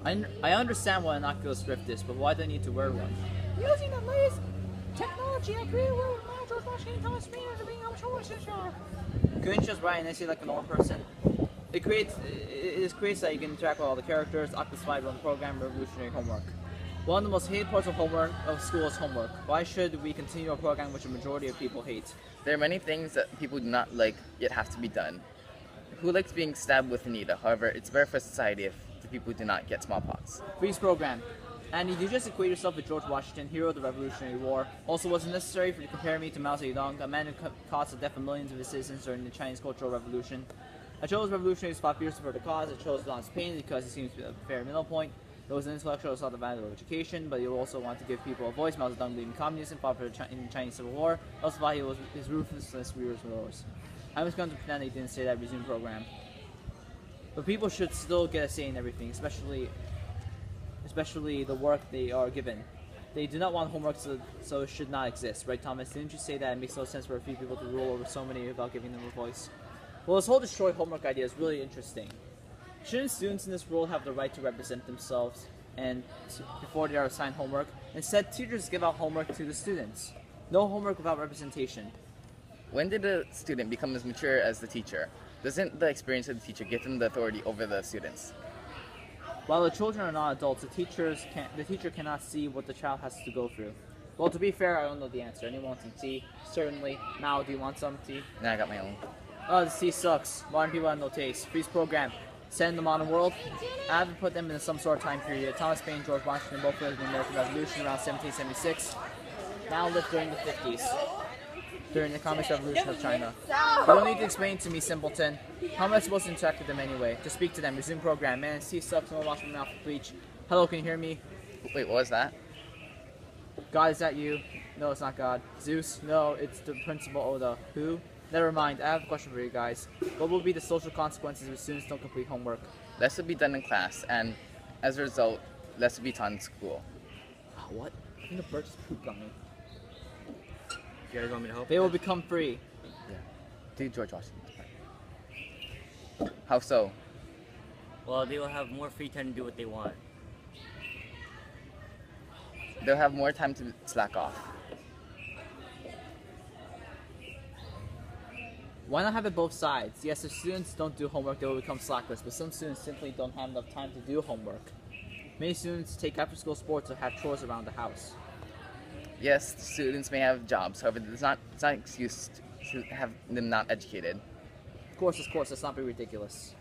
I understand what an Oculus Rift is, but why do I need to wear one? Using the latest technology, I agree with George Washington Thomas Spears to being Couldn't just write and say like a normal person. It creates that you can interact with all the characters. Oculus 5 on the program, revolutionary homework. One of the most hated parts of homework of school is homework. Why should we continue a program which a majority of people hate? There are many things that people do not like yet have to be done. Who likes being stabbed with a needle? However, it's better for society if the people do not get smallpox. Freeze program. Andy, did you just equate yourself with George Washington, hero of the Revolutionary War? Also, was it necessary for you to compare me to Mao Zedong, a man who caused the death of millions of his citizens during the Chinese Cultural Revolution? I chose revolutionaries who fought fiercely for the cause. I chose Don's Pain because it seems to be a fair middle point. It was an intellectual who saw the value of education, but he also wanted to give people a voice. Mao Zedong believed in communism, fought for in the Chinese Civil War. Also thought his ruthlessness rears wars. I was going to pretend he didn't say that. Resume program. But people should still get a say in everything, especially the work they are given. They do not want homework, so it should not exist, right, Thomas? Didn't you say that it makes no sense for a few people to rule over so many without giving them a voice? Well, this whole destroy homework idea is really interesting. Shouldn't students in this world have the right to represent themselves before they are assigned homework? Instead, teachers give out homework to the students. No homework without representation. When did a student become as mature as the teacher? Doesn't the experience of the teacher give them the authority over the students? While the children are not adults, the teacher cannot see what the child has to go through. Well, to be fair, I don't know the answer. Anyone want some tea? Certainly. Mao, do you want some tea? Nah, I got my own. Oh, this tea sucks. Modern people have no taste. Freeze program. Set in the modern world. I haven't put them in some sort of time period. Thomas Paine, George Washington both lived in the American Revolution around 1776. Now lived during the 50s. During the Communist Revolution of China. You don't need to explain to me, simpleton. How am I supposed to interact with them anyway? Just speak to them. Resume program. Man, tea sucks. No wash my mouth with bleach. Hello, can you hear me? Wait, what was that? God, is that you? No, it's not God. Zeus? No, it's the principal Oda. Who? Never mind. I have a question for you guys. What will be the social consequences if students don't complete homework? Less will be done in class, and as a result, less will be taught in school. What? I think the bird just pooped on me. You guys want me to help? They will become free. Yeah. Do George Washington. How so? Well, they will have more free time to do what they want. They'll have more time to slack off. Why not have it both sides? Yes, if students don't do homework, they will become slackless, but some students simply don't have enough time to do homework. Many students take after-school sports or have chores around the house. Yes, students may have jobs, however, it's not an excuse to have them not educated. Of course, let's not be ridiculous.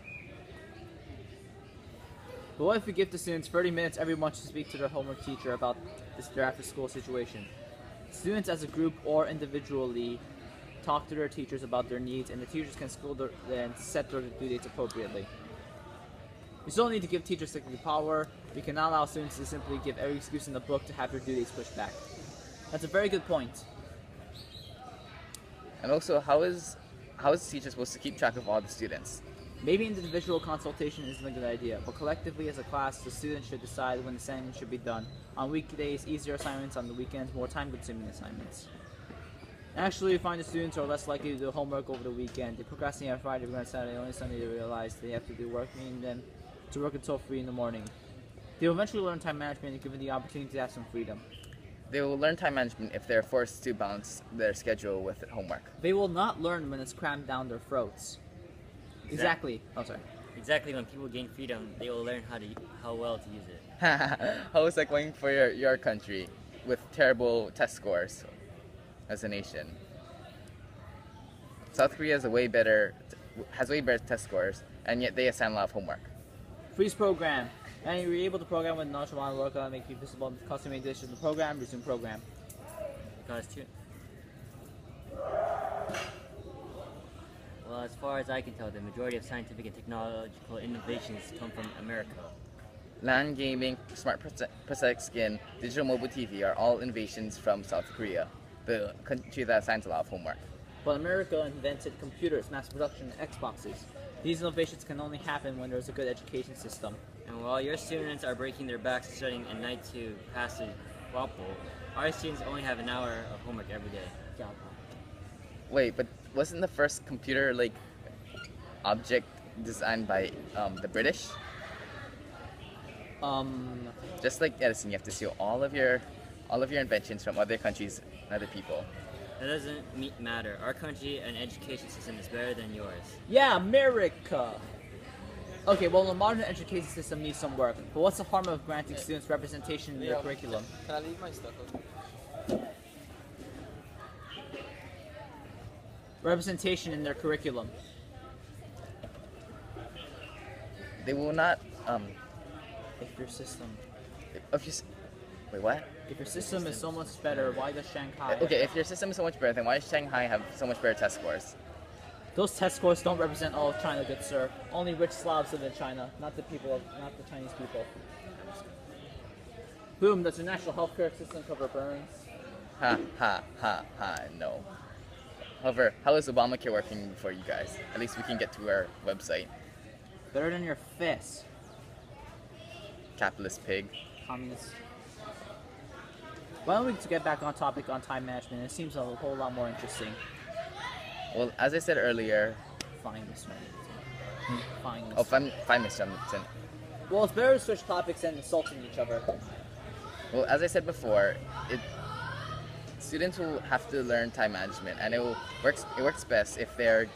But what if we give the students 30 minutes every month to speak to their homework teacher about their after-school situation? Students as a group or individually talk to their teachers about their needs, and the teachers can school them and set their due dates appropriately. We still need to give teachers technical power. We cannot allow students to simply give every excuse in the book to have their due dates pushed back. That's a very good point. And also, how is the teacher supposed to keep track of all the students? Maybe individual consultation isn't a good idea, but collectively as a class, the students should decide when assignments should be done. On weekdays, easier assignments; on the weekends, more time-consuming assignments. Actually, we find the students are less likely to do homework over the weekend. They procrastinate on Friday, on Saturday, only Sunday they realize they have to do work, meaning them to work until 3 in the morning. They will eventually learn time management and given the opportunity to have some freedom. They will learn time management if they're forced to balance their schedule with homework. They will not learn when it's crammed down their throats. Exactly. Oh, sorry. Exactly. When people gain freedom, they will learn how well to use it. How is that going for your country with terrible test scores as a nation? South Korea has way better test scores, and yet they assign a lot of homework. Freeze program. And you were able to program with nonchalant work on make you visible in custom edition of the program. Resume program. Because well, as far as I can tell, the majority of scientific and technological innovations come from America. LAN gaming, smart prosthetic skin, digital mobile TV are all innovations from South Korea, the country that assigns a lot of homework. But America invented computers, mass production, and Xboxes. These innovations can only happen when there's a good education system. And while your students are breaking their backs studying at night to pass the WAPL, our students only have an hour of homework every day. Wait, but wasn't the first computer object designed by the British? Just like Edison, you have to steal all of your inventions from other countries and other people. That doesn't matter. Our country and education system is better than yours. Yeah, America! Okay, well, the modern education system needs some work, but what's the harm of granting students representation in their curriculum? Can I leave my stuff? Representation in their curriculum. They will not. If your system... If you, wait, what? If your system is so much better, why does Shanghai... Okay, if your system is so much better, then why does Shanghai have so much better test scores? Those test scores don't represent all of China, good sir. Only rich Slavs live in China, not the Chinese people. Boom, does your national healthcare system cover burns? Ha, ha, ha, ha, no. However, how is Obamacare working for you guys? At least we can get to our website. Better than your fist, Capitalist pig. communist. Why don't we get back on topic on time management? It seems a whole lot more interesting. Well, as I said earlier... Fine, Mr. Hamilton. Fine, Mr. Oh, fine, Mr. Hamilton. Well, it's better to switch topics than insulting each other. Well, as I said before, students will have to learn time management, and it works best if they're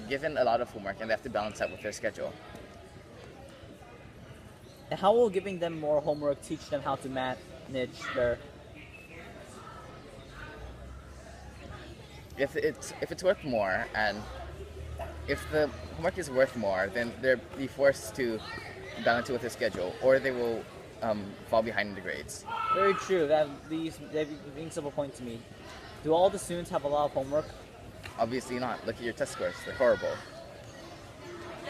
given a lot of homework and they have to balance that with their schedule. And how will giving them more homework teach them how to manage their... If it's worth more, and if the homework is worth more, then they'll be forced to balance it with their schedule, or they will fall behind in the grades. Very true. That brings up a point to me. Do all the students have a lot of homework? Obviously not. Look at your test scores. They're horrible.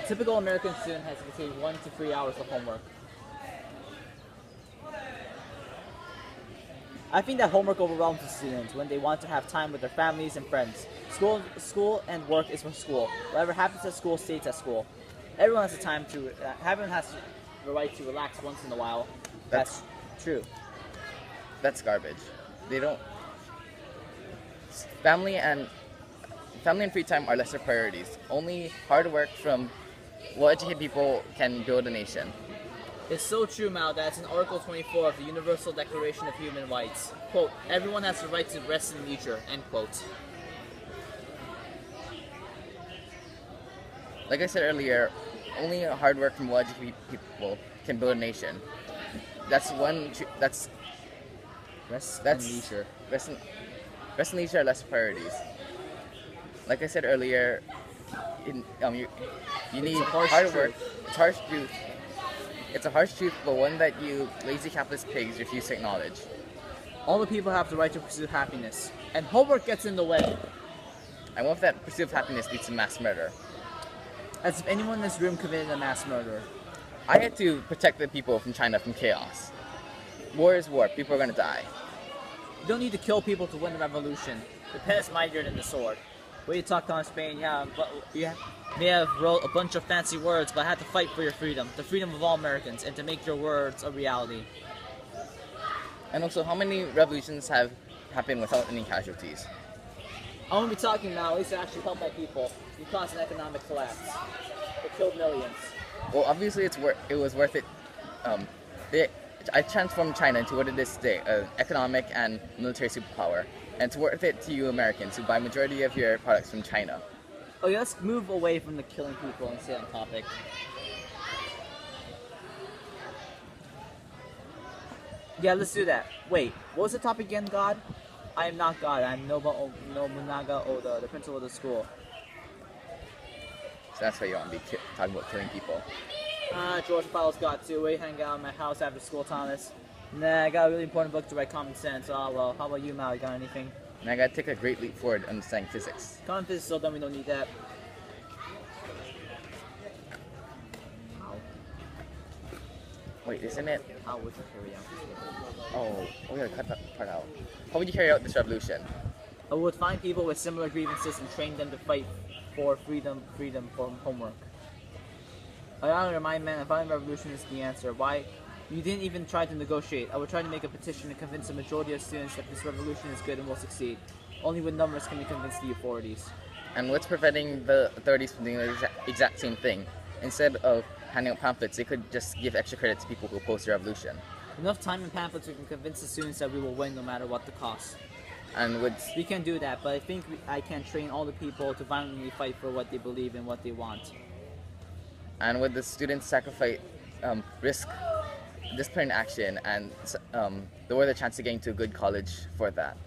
A typical American student has between 1 to 3 hours of homework. I think that homework overwhelms the students when they want to have time with their families and friends. School and work is for school. Whatever happens at school stays at school. Everyone has the right to relax once in a while. That's true. That's garbage. They don't. Family and free time are lesser priorities. Only hard work from well-educated people can build a nation. It's so true, Mao, that it's in Article 24 of the Universal Declaration of Human Rights. Quote, everyone has the right to rest in nature, end quote. Like I said earlier, only hard work from well-educated people can build a nation. That's Rest and leisure. Rest and leisure are less priorities. Like I said earlier, you need hard work. It's harsh truth. It's a harsh truth, but one that you lazy capitalist pigs refuse to acknowledge. All the people have the right to pursue happiness, and homework gets in the way. And what if that pursuit of happiness leads to mass murder? As if anyone in this room committed a mass murder. I had to protect the people from China from chaos. War is war. People are going to die. You don't need to kill people to win a revolution. The pen is mightier than the sword. When you talked on Spain, yeah, but you may have wrote a bunch of fancy words, but I had to fight for your freedom, the freedom of all Americans, and to make your words a reality. And also, how many revolutions have happened without any casualties? I won't be talking now, at least it actually helped my people. You caused an economic collapse. It killed millions. Well, obviously it was worth it. I transformed China into what it is today, an economic and military superpower. And it's worth it to you Americans who buy majority of your products from China. Okay, let's move away from the killing people and stay on topic. Yeah, let's do that. Wait, what was the topic again, God? I am not God. I am Nobunaga Oda, the principal of the school. So that's why you want to be talking about killing people. George follows God too. We hang out in my house after school, Thomas. Nah, I got a really important book to write Common Sense. Oh well, how about you, Mal? You got anything? And I gotta take a great leap forward understanding physics. Common Physics is so dumb we don't need that. How? Wait, isn't it? How would you carry out? Oh, we gotta cut that part out. How would you carry out this revolution? I would find people with similar grievances and train them to fight for freedom from homework. I gotta remind men, a violent revolution is the answer. Why? You didn't even try to negotiate. I would try to make a petition to convince the majority of students that this revolution is good and will succeed. Only with numbers can we convince the authorities. And what's preventing the authorities from doing the exact same thing? Instead of handing out pamphlets, they could just give extra credit to people who oppose the revolution. Enough time and pamphlets, we can convince the students that we will win no matter what the cost. And would We can do that, but I think I can train all the people to violently fight for what they believe and what they want. and would the students sacrifice risk disciplinary action and lower their chance of getting to a good college for that?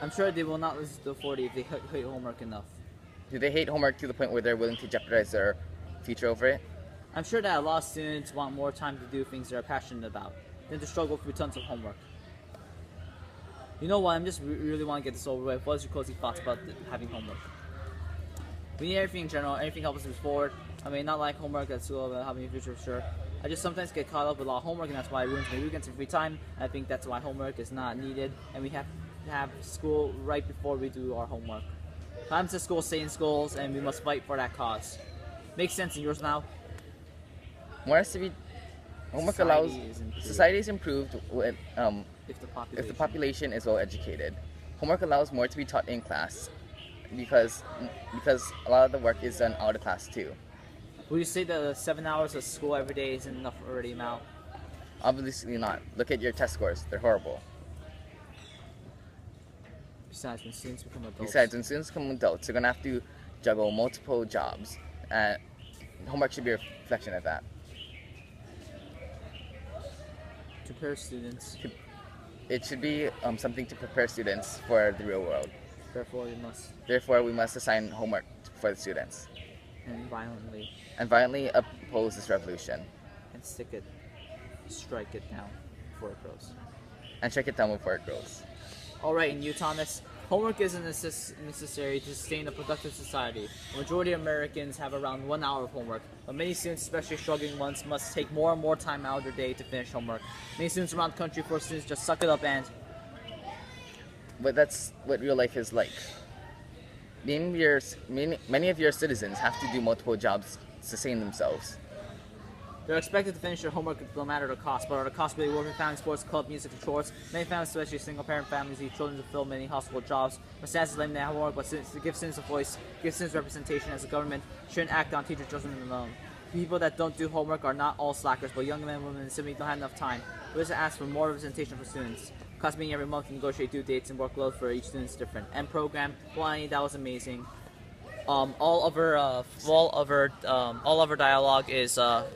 I'm sure they will not listen to the 40 if they hate homework enough. Do they hate homework to the point where they're willing to jeopardize their future over it? I'm sure that a lot of students want more time to do things they're passionate about than to struggle through tons of homework. You know what? I'm just really want to get this over with. What's your closing thoughts about having homework? We need everything in general. Everything helps us move forward. I mean, not like homework at school, but having a future for sure. I just sometimes get caught up with a lot of homework, and that's why it ruins my weekends and free time. I think that's why homework is not needed, and we have to have school right before we do our homework. Times to school, stay in schools, and we must fight for that cause. Makes sense in yours now? More has to be. Homework Society allows is improved. society is improved when, If the if the population is well educated. Homework allows more to be taught in class because a lot of the work is done out of class too. Would you say that 7 hours of school every day isn't enough already now? Obviously not. Look at your test scores; they're horrible. Besides, when students become adults. Besides, when students become adults, they're gonna have to juggle multiple jobs, and homework should be a reflection of that. To prepare students, It should be something to prepare students for the real world. therefore we must, Therefore, we must assign homework for the students and violently, and violently oppose this revolution and strike it down before it grows. and strike it down before it grows. Alright, in Thomas, homework isn't necessary to sustain a productive society. The majority of Americans have around 1 hour of homework, but many students, especially struggling ones, must take more and more time out of their day to finish homework. Many students around the country force students just suck it up and But that's what real life is like. Many of your citizens have to do multiple jobs to sustain themselves. they're expected to finish their homework no matter the cost, but are the costs really worth it? Family, sports, club, music, and chores? Many families, especially single-parent families, need children to fill many household jobs. But stands limit their homework, but to give students a voice, give students representation as a government shouldn't act on teacher judgment alone. People that don't do homework are not all slackers, but young men and women simply don't have enough time. We also ask for more representation for students. Class meeting every month to negotiate due dates and workload for each student is different. End program, Wani, that was amazing. All of our dialogue is